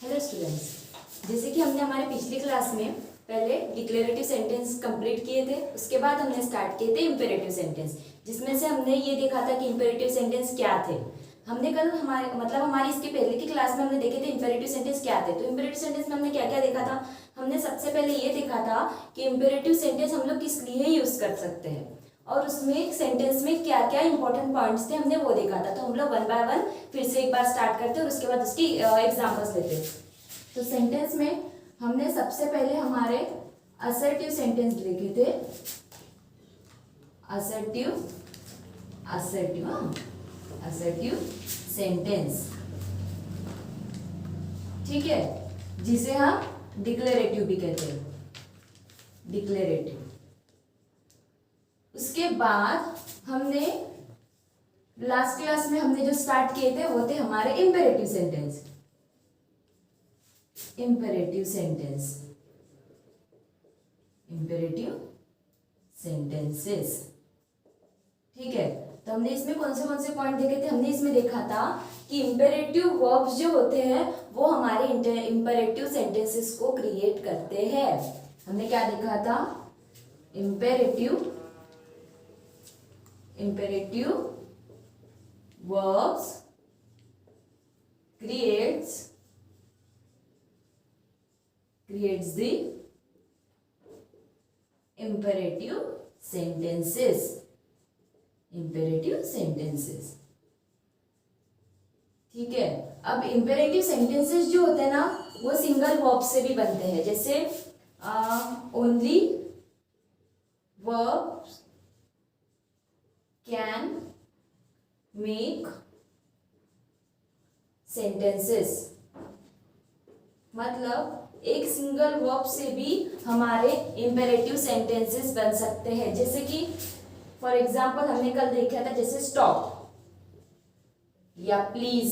Hello students, जैसे कि हमने हमारे पिछली क्लास में पहले डिक्लेरेटिव सेंटेंस कंप्लीट किए थे, उसके बाद हमने स्टार्ट किए थे इम्पेरेटिव सेंटेंस, जिसमें से हमने ये देखा था कि इम्पेरेटिव सेंटेंस क्या थे। हमने कल हमारी इसके पहले की क्लास में हमने देखे थे इम्पेरेटिव सेंटेंस क्या थे। तो इम्पेरेटिव सेंटेंस में हमने क्या क्या देखा था। हमने सबसे पहले ये देखा था कि इम्पेरेटिव सेंटेंस हम लोग किस लिए यूज कर सकते हैं और उसमें सेंटेंस में क्या क्या इंपॉर्टेंट पॉइंट्स थे हमने वो देखा था। तो हम लोग वन बाय वन फिर से एक बार स्टार्ट करते हैं और उसके बाद उसकी एग्जांपल्स लेते हैं। तो सेंटेंस में हमने सबसे पहले हमारे असर्टिव सेंटेंस लिखे थे। असर्टिव सेंटेंस, ठीक है, जिसे हम डिक्लेरेटिव भी कहते हैं, डिक्लेरेटिव। उसके बाद हमने लास्ट क्लास में हमने जो स्टार्ट किए थे वो थे हमारे इंपेरेटिव सेंटेंस। इंपेरेटिव सेंटेंसेस, ठीक है। तो हमने इसमें कौन से पॉइंट देखे थे। हमने इसमें देखा था कि इंपेरेटिव वर्ब्स जो होते हैं वो हमारे इंपेरेटिव सेंटेंसेस को क्रिएट करते हैं। हमने क्या देखा था, imperative verbs creates the imperative sentences, ठीक है। अब imperative sentences जो होते हैं ना वो सिंगल वर्ब से भी बनते हैं, जैसे only verbs can make sentences, मतलब एक सिंगल वर्ब से भी हमारे इंपेरेटिव सेंटेंसेस बन सकते हैं। जैसे कि फॉर एग्जांपल हमने कल देखा था, जैसे स्टॉप या प्लीज,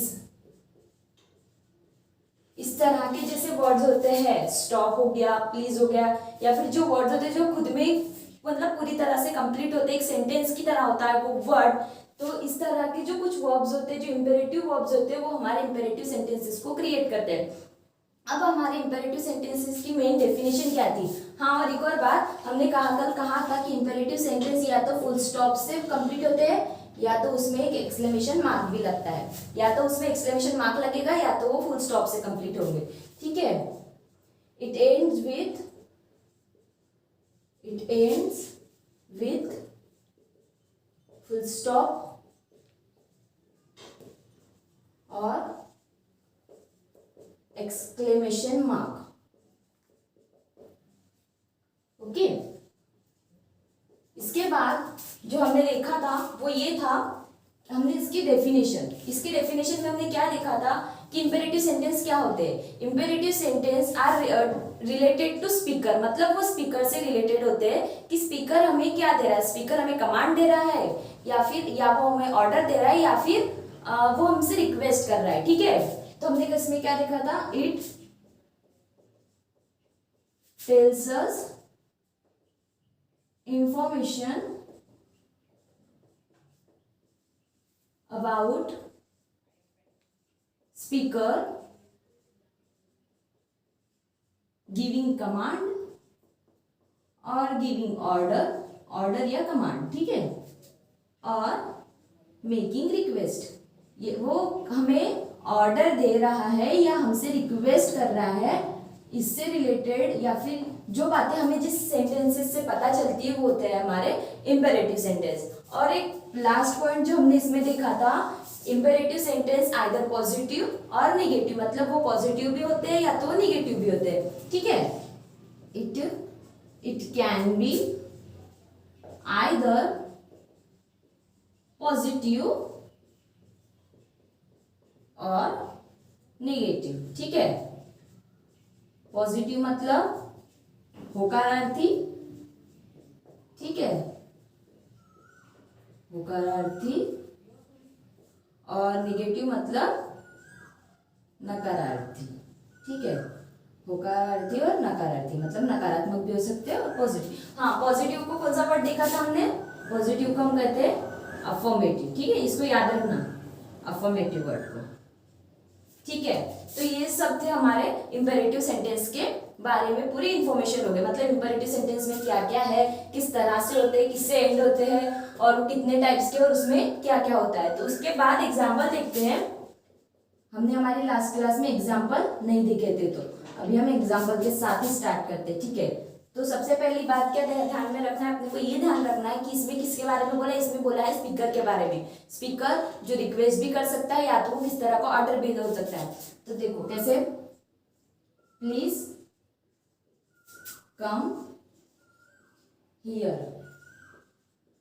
इस तरह के जैसे वर्ड्स होते हैं, स्टॉप हो गया, प्लीज हो गया, या फिर जो वर्ड्स होते हैं जो खुद में मतलब पूरी तरह से कंप्लीट होते हैं, एक सेंटेंस की तरह होता है वो वर्ड। तो इस तरह के जो कुछ वर्ब्स होते हैं, जो इंपेरेटिव वर्ब्स होते हैं, वो हमारे इंपेरेटिव सेंटेंसेस को क्रिएट करते हैं। अब हमारे इंपेरेटिव सेंटेंसेस की मेन डेफिनेशन क्या थी। हाँ, और एक और बात, हमने कल कहा था कि इंपेरेटिव सेंटेंस या तो फुल स्टॉप से कंप्लीट होते हैं या तो उसमें एक एक्सक्लेमेशन मार्क भी लगता है, या तो उसमें एक्सक्लेमेशन मार्क लगेगा या तो वो फुल स्टॉप से कंप्लीट होंगे, ठीक है। It ends with full stop और एक्सक्लेमेशन मार्क, ओके। इसके बाद जो हमने देखा था वो ये था, हमने इसकी डेफिनेशन में हमने क्या देखा था कि इंपेरेटिव सेंटेंस क्या होते हैं। Imperative sentence are related to speaker, मतलब वो स्पीकर से रिलेटेड होते हैं कि स्पीकर हमें क्या दे रहा है, स्पीकर हमें कमांड दे रहा है या वो हमें ऑर्डर दे रहा है या फिर वो हमसे रिक्वेस्ट कर रहा है, ठीक है। तो हमने इसमें क्या देखा था, it tells us information about speaker giving command और गिविंग ऑर्डर या कमांड, ठीक है, और मेकिंग रिक्वेस्ट। ये वो हमें ऑर्डर दे रहा है या हमसे रिक्वेस्ट कर रहा है, इससे रिलेटेड या फिर जो बातें हमें जिस सेंटेंसेस से पता चलती है वो होते हैं हमारे इंपेरेटिव सेंटेंस। और एक लास्ट पॉइंट जो हमने इसमें देखा था, इंपेरेटिव सेंटेंस आइदर पॉजिटिव और नेगेटिव, मतलब वो पॉजिटिव भी होते हैं या तो नेगेटिव भी होते हैं, ठीक है। It can be either positive और नेगेटिव, ठीक है। पॉजिटिव मतलब होकारार्थी, ठीक है, होकारार्थी, और नेगेटिव मतलब नकारार्थी, ठीक है। होकारार्थी और नकारार्थी मतलब नकारात्मक भी हो सकते हैं और पॉजिटिव। हाँ, पॉजिटिव को कौन सा वर्ड देखा था हमने, पॉजिटिव को हम कहते हैं अफर्मेटिव, ठीक है, इसको याद रखना, अफर्मेटिव वर्ड को, ठीक है। ठीक है। तो ये सब थे हमारे इंपेरेटिव सेंटेंस के बारे में पूरी इंफॉर्मेशन हो गई, मतलब इंपेरेटिव सेंटेंस में क्या क्या है, किस तरह से होते हैं, किससे एंड होते हैं और कितने टाइप्स के और उसमें क्या क्या होता है। तो उसके बाद एग्जाम्पल देखते हैं। हमने हमारी लास्ट क्लास में एग्जाम्पल नहीं देखे थे, तो अभी हम एग्जाम्पल के साथ ही स्टार्ट करते हैं, ठीक है। तो सबसे पहली बात क्या ध्यान में रखना है अपने को, ये ध्यान रखना है कि इसमें किसके बारे में बोला है, इसमें बोला है स्पीकर के बारे में। स्पीकर जो रिक्वेस्ट भी कर सकता है या तो वो किस तरह का ऑर्डर भी हो सकता है। तो देखो कैसे, प्लीज कम हियर।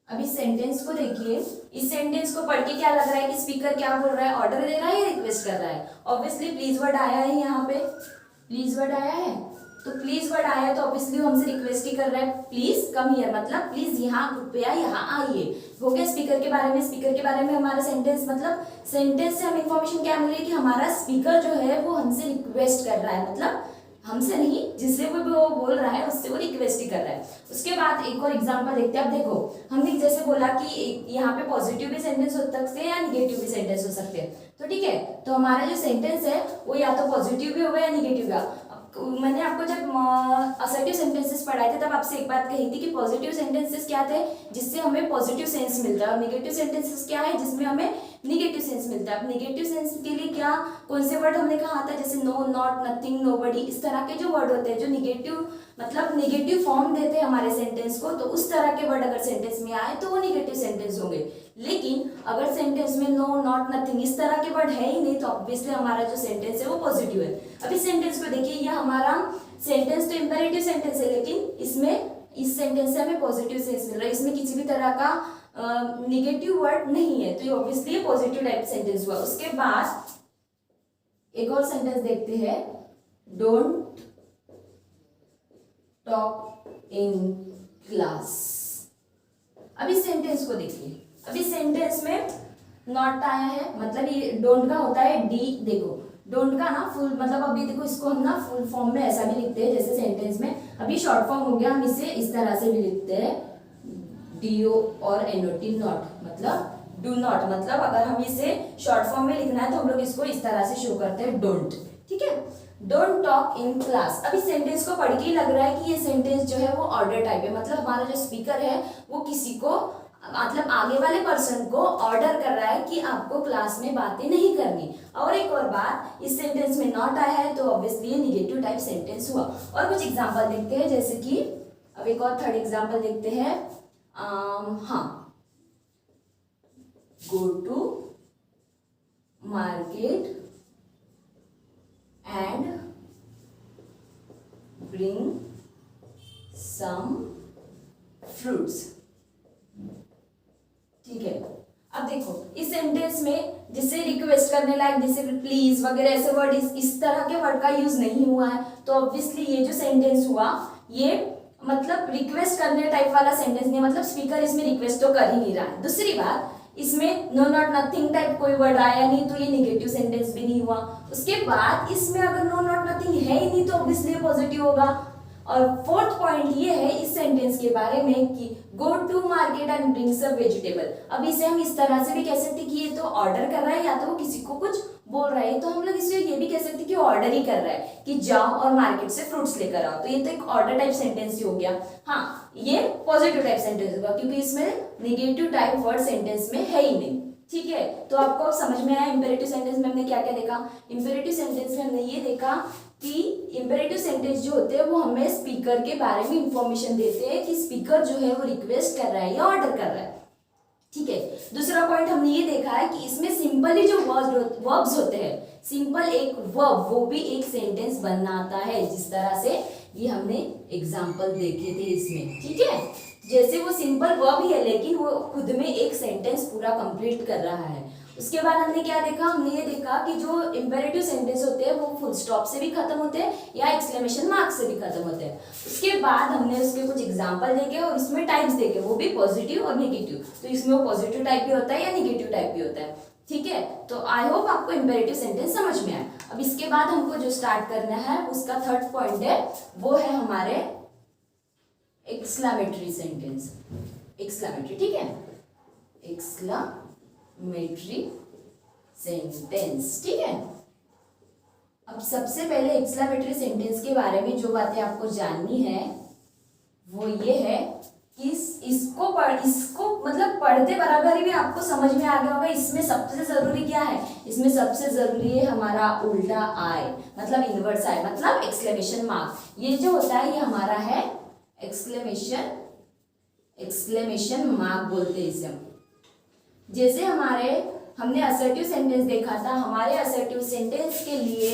अब इस सेंटेंस को देखिए, इस सेंटेंस को पढ़ के क्या लग रहा है कि स्पीकर क्या बोल रहा है, ऑर्डर दे रहा है या रिक्वेस्ट कर रहा है। ऑब्वियसली प्लीज वर्ड आया है, यहाँ पे प्लीज वर्ड आया है, तो प्लीज वर्ड आया है तो ऑब्वियसली वो हमसे रिक्वेस्ट ही कर रहा है, प्लीज कम हियर, मतलब प्लीज यहाँ कृपया यहाँ आइए। हो गया स्पीकर के बारे में। स्पीकर के बारे में हमारा सेंटेंस, मतलब सेंटेंस से हम इंफॉर्मेशन क्या मिल रही है कि हमारा स्पीकर जो है वो हमसे रिक्वेस्ट कर रहा है, मतलब हमसे नहीं, जिससे वो बोल रहा है उससे वो रिक्वेस्ट ही कर रहा है। उसके बाद एक और एग्जांपल देखते हैं। अब देखो हमने जैसे बोला कि यहाँ पे पॉजिटिव भी सेंटेंस हो सकते हैं या निगेटिव भी सेंटेंस हो सकते हैं, तो ठीक है। तो हमारा जो सेंटेंस है वो या तो पॉजिटिव भी होगा या निगेटिव का। मैंने आपको जब असर्टिव सेंटेंसेस पढ़ाए थे तब आपसे एक बात कही थी कि पॉजिटिव सेंटेंसेस क्या थे, जिससे हमें पॉजिटिव सेंस मिलता है, और निगेटिव सेंटेंसेस क्या है जिसमें हमें निगेटिव सेंस मिलता है। अब निगेटिव सेंस के लिए क्या कौन से वर्ड हमने कहा था, जैसे नो, नॉट, नथिंग, नोबडी, इस तरह के जो वर्ड होते हैं जो निगेटिव मतलब निगेटिव फॉर्म देते हैं हमारे सेंटेंस को, तो उस तरह के वर्ड अगर सेंटेंस में आए तो वो निगेटिव सेंटेंस होंगे। लेकिन अगर सेंटेंस में नो, नॉट, नथिंग इस तरह के वर्ड है ही नहीं तो ऑब्वियसली हमारा जो सेंटेंस है वो पॉजिटिव है। अब इस सेंटेंस को देखिए, ये हमारा सेंटेंस तो इंपेरेटिव सेंटेंस है, लेकिन इसमें इस सेंटेंस से हमें पॉजिटिव सेंस मिल रहा है, इसमें किसी भी तरह का निगेटिव वर्ड नहीं है, तो ये ऑब्वियसली पॉजिटिव टाइप सेंटेंस हुआ। उसके बाद एक और सेंटेंस देखते हैं, डोंट टॉक इन क्लास। अब इस सेंटेंस को देखिए, अब इस सेंटेंस में नॉट आया है, मतलब ये डोंट का होता है डी। देखो डोंट का ना फुल मतलब, अभी देखो इसको हम ना फुल फॉर्म में ऐसा भी लिखते हैं जैसे सेंटेंस में, अभी शॉर्ट फॉर्म हो गया, हम इसे इस तरह से भी लिखते हैं डीओ और एनओटी, नॉट मतलब डू नॉट, मतलब अगर हम इसे शॉर्ट फॉर्म में लिखना है तो हम लोग इसको इस तरह से शो करते हैं डोंट, ठीक है। Don't talk in class. अब इस सेंटेंस को पढ़ के ही लग रहा है कि ये सेंटेंस जो है वो ऑर्डर टाइप है, मतलब हमारा जो स्पीकर है वो किसी को मतलब आगे वाले पर्सन को ऑर्डर कर रहा है कि आपको क्लास में बातें नहीं करनी। और एक और बात, इस सेंटेंस में नॉट आया है तो ऑब्वियसली ये निगेटिव टाइप सेंटेंस हुआ। और कुछ एग्जांपल देखते हैं, जैसे कि अब एक और थर्ड एग्जांपल देखते हैं। हाँ, go to market and bring some fruits, ठीक है। अब देखो इस सेंटेंस में जिससे रिक्वेस्ट करने लायक जैसे प्लीज वगैरह ऐसे वर्ड इस तरह के वर्ड का यूज नहीं हुआ है, तो ऑब्वियसली ये जो सेंटेंस हुआ ये मतलब रिक्वेस्ट करने टाइप वाला सेंटेंस नहीं, मतलब स्पीकर इसमें रिक्वेस्ट तो कर ही नहीं रहा है। दूसरी बात, इसमें नो, नॉट, नथिंग टाइप कोई वर्ड आया नहीं तो ये निगेटिव सेंटेंस भी नहीं हुआ। उसके बाद इसमें अगर नो, नॉट, नथिंग है ही नहीं तो ऑब्वियसली पॉजिटिव होगा। और फोर्थ पॉइंट ये है इस सेंटेंस के बारे में कि go to market and bring some vegetable. अब इसे हम इस तरह से भी कह सकते हैं कि ये तो ऑर्डर कर रहा है या तो वो किसी को कुछ बोल रहा है, तो हम लोग इसे ये भी कह सकते हैं कि ऑर्डर ही कर रहा है कि जाओ और मार्केट से फ्रूट्स लेकर आओ, तो ये तो एक ऑर्डर टाइप सेंटेंस ही हो गया। हाँ, ये पॉजिटिव टाइप सेंटेंस होगा क्योंकि इसमें निगेटिव टाइप वर्ड सेंटेंस में है ही नहीं, ठीक है। तो आपको समझ में आया इंपेरेटिव सेंटेंस में हमने क्या क्या देखा। इंपेरेटिव सेंटेंस में हमने ये देखा कि इंपेरेटिव सेंटेंस जो होते हैं वो हमें स्पीकर के बारे में इंफॉर्मेशन देते हैं कि स्पीकर जो है वो रिक्वेस्ट कर रहा है या ऑर्डर कर रहा है, ठीक है। दूसरा पॉइंट हमने ये देखा है कि इसमें सिंपली जो वर्ब्स होते हैं, सिंपल एक वर्ब वो भी एक सेंटेंस बनाता है, जिस तरह से ये हमने एग्जाम्पल देखे थे इसमें, ठीक है। जैसे वो सिंपल वर्ब ही है लेकिन वो खुद में एक सेंटेंस पूरा कंप्लीट कर रहा है। उसके बाद हमने क्या देखा, हमने ये देखा कि जो इंपेरेटिव सेंटेंस होते हैं वो फुल स्टॉप से भी खत्म होते हैं या एक्सक्लेमेशन मार्क से भी खत्म होते हैं। उसके बाद हमने उसके कुछ एग्जांपल देखे और इसमें टाइप्स देखे, वो भी पॉजिटिव और नेगेटिव, तो इसमें वो पॉजिटिव टाइप भी होता है या नेगेटिव टाइप भी होता है, ठीक है। तो आई होप आपको इंपेरेटिव सेंटेंस समझ में आए। अब इसके बाद हमको जो स्टार्ट करना है उसका थर्ड पॉइंट है, वो है हमारे एक्सक्लेमेटरी सेंटेंस, एक्सक्लेमेटरी, ठीक है, एक्सक्लेमेटरी सेंटेंस, ठीक है। अब सबसे पहले एक्सक्लेमेटरी सेंटेंस के बारे में जो बातें आपको जाननी है वो ये है कि इसको मतलब पढ़ते बराबर ही भी आपको समझ में आ गया होगा। इसमें सबसे जरूरी क्या है, इसमें सबसे जरूरी है हमारा उल्टा आई, मतलब इनवर्स आई, मतलब एक्सक्लेमेशन मार्क। ये जो होता है ये हमारा है एक्सक्लेमेशन मार्क बोलते हैं इसे। जैसे हमने असर्टिव सेंटेंस देखा था, हमारे असर्टिव सेंटेंस के लिए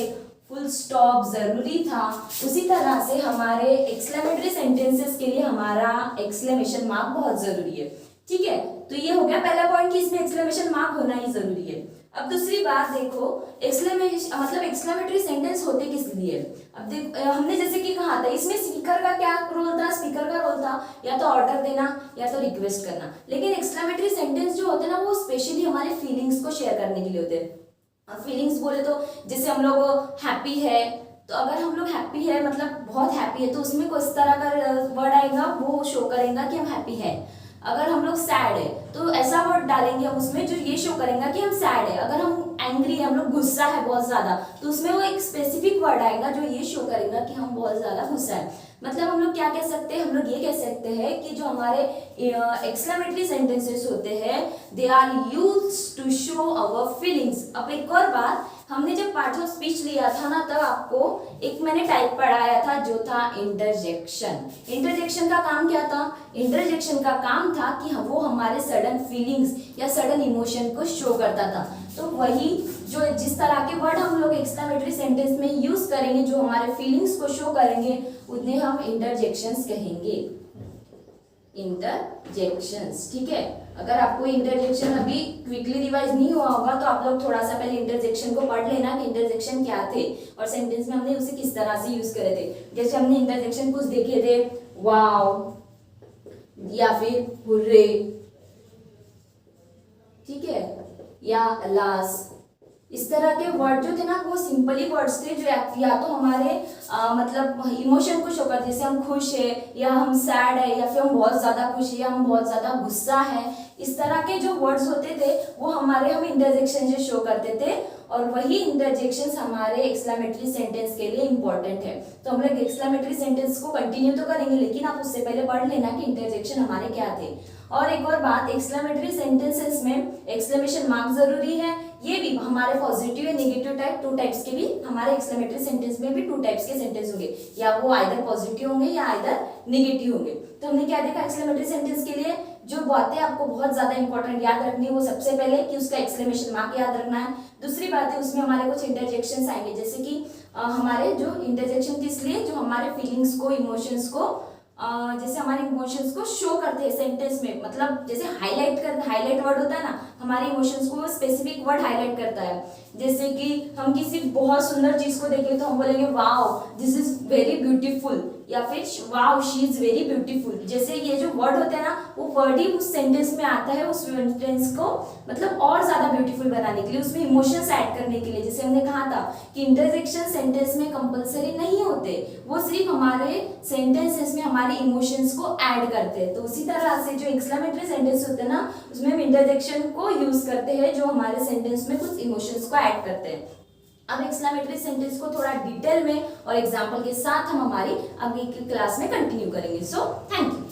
फुल स्टॉप जरूरी था, उसी तरह से हमारे एक्सक्लेमेटरी सेंटेंसेस के लिए हमारा एक्सक्लेमेशन मार्क बहुत जरूरी है। ठीक है, तो ये हो गया पहला पॉइंट कि इसमें एक्सक्लेमेशन मार्क होना ही जरूरी है। अब दूसरी बात देखो, एक्सक्लेमेटरी सेंटेंस होते किस लिए। अब हमने जैसे कि कहा था इसमें स्पीकर का क्या रोल था, स्पीकर का रोल था या तो ऑर्डर देना या तो रिक्वेस्ट करना। लेकिन एक्सक्लेमेटरी सेंटेंस जो होते हैं ना वो स्पेशली हमारे फीलिंग्स को शेयर करने के लिए होते हैं। फीलिंग्स बोले तो जैसे हम लोग हैप्पी है, तो अगर हम लोग हैप्पी है मतलब बहुत हैप्पी है तो उसमें किस तरह का वर्ड आएगा, वो शो करेगा कि हम हैप्पी है। अगर हम लोग सैड है तो ऐसा वर्ड डालेंगे हम उसमें जो ये शो करेगा कि हम सैड है। अगर हम एंग्री है, हम लोग गुस्सा है बहुत ज्यादा, तो उसमें वो एक स्पेसिफिक वर्ड आएगा जो ये शो करेगा कि हम बहुत ज्यादा गुस्सा है। मतलब हम लोग क्या कह सकते हैं, हम लोग ये कह सकते हैं कि जो हमारे एक्सक्लेमेटरी सेंटेंसेस होते हैं they are used to show our feelings. अब एक और बात, हमने जब पार्ट ऑफ स्पीच लिया था ना तब आपको एक मैंने टाइप पढ़ाया था जो था इंटरजेक्शन। इंटरजेक्शन का काम क्या था, इंटरजेक्शन का काम था कि वो हमारे सडन फीलिंग्स या सडन इमोशन को शो करता था। तो वही जो जिस तरह के वर्ड हम लोग एक्सक्लेमेटरी सेंटेंस में यूज करेंगे जो हमारे फीलिंग्स को शो करेंगे उन्हें हम इंटरजेक्शंस कहेंगे, इंटरजेक्शंस। ठीक है, अगर आपको इंटरजेक्शन अभी क्विकली रिवाइज नहीं हुआ होगा तो आप लोग थोड़ा सा पहले इंटरजेक्शन को पढ़ लेना कि इंटरजेक्शन क्या थे और सेंटेंस में हमने उसे किस तरह से यूज करे थे। जैसे हमने इंटरजेक्शन कुछ देखे थे, वाव या फिर हुर्रे, ठीक है, या अलास। इस तरह के वर्ड जो थे ना वो सिंपली वर्ड्स थे जो या तो हमारे मतलब इमोशन को शो करते, जैसे हम खुश है या हम सैड है या फिर हम बहुत ज्यादा खुश है या हम बहुत ज्यादा गुस्सा है। इस तरह के जो वर्ड्स होते थे वो हम इंटरजेक्शन जो शो करते थे और वही इंटरजेक्शंस हमारे एक्सक्लेमेटरी सेंटेंस के लिए इंपॉर्टेंट है। तो हम लोग एक्सक्लेमेटरी सेंटेंस को कंटिन्यू तो करेंगे लेकिन आप उससे पहले पढ़ लेना कि इंटरजेक्शन हमारे क्या थे। और एक और बात, एक्सक्लेमेटरी सेंटेंसेस में एक्सक्लेमेशन मार्क जरूरी है। ये भी हमारे पॉजिटिव या नेगेटिव टाइप, टू टाइप्स के भी हमारे एक्सक्लेमेटरी सेंटेंस में भी टू टाइप्स के सेंटेंस होंगे, या वो आइदर पॉजिटिव होंगे या आइदर नेगेटिव होंगे। तो हमने क्या देखा एक्सक्लेमेटरी सेंटेंस के लिए जो बातें आपको बहुत ज्यादा इंपॉर्टेंट याद रखनी है वो सबसे पहले कि उसका एक्सक्लेमेशन मार्क याद रखना है। दूसरी बात है उसमें हमारे कुछ इंटरजेक्शंस आएंगे, जैसे कि हमारे जो इंटरजेक्शन किस लिए, जो हमारे फीलिंग्स को, इमोशंस को जैसे हमारे इमोशंस को शो करते हैं सेंटेंस में, मतलब जैसे हाईलाइट वर्ड होता है ना, हमारे इमोशंस को स्पेसिफिक वर्ड हाईलाइट करता है। जैसे कि हम किसी बहुत सुंदर चीज को देखें तो हम बोलेंगे wow this is very beautiful, या फिर wow she is very beautiful. जैसे ये जो वर्ड होते हैं ना वो वर्ड ही उस सेंटेंस में आता है, उस सेंटेंस को मतलब और ज्यादा ब्यूटीफुल बनाने के लिए, उसमें इमोशंस ऐड करने के लिए। जैसे हमने कहा था कि इंटरजेक्शन सेंटेंस में कंपलसरी नहीं होते, वो सिर्फ हमारे सेंटेंसेस में हमारे इमोशंस को ऐड करते हैं। तो उसी तरह से जो एक्सक्लेमेटरी सेंटेंस होते हैं ना उसमें हम इंटरजेक्शन को यूज करते हैं जो हमारे सेंटेंस में कुछ इमोशंस को ऐड करते हैं। अब एक्सक्लेमेटरी सेंटेंस को थोड़ा डिटेल में और एग्जांपल के साथ हम हमारी अगली क्लास में कंटिन्यू करेंगे। So thank you.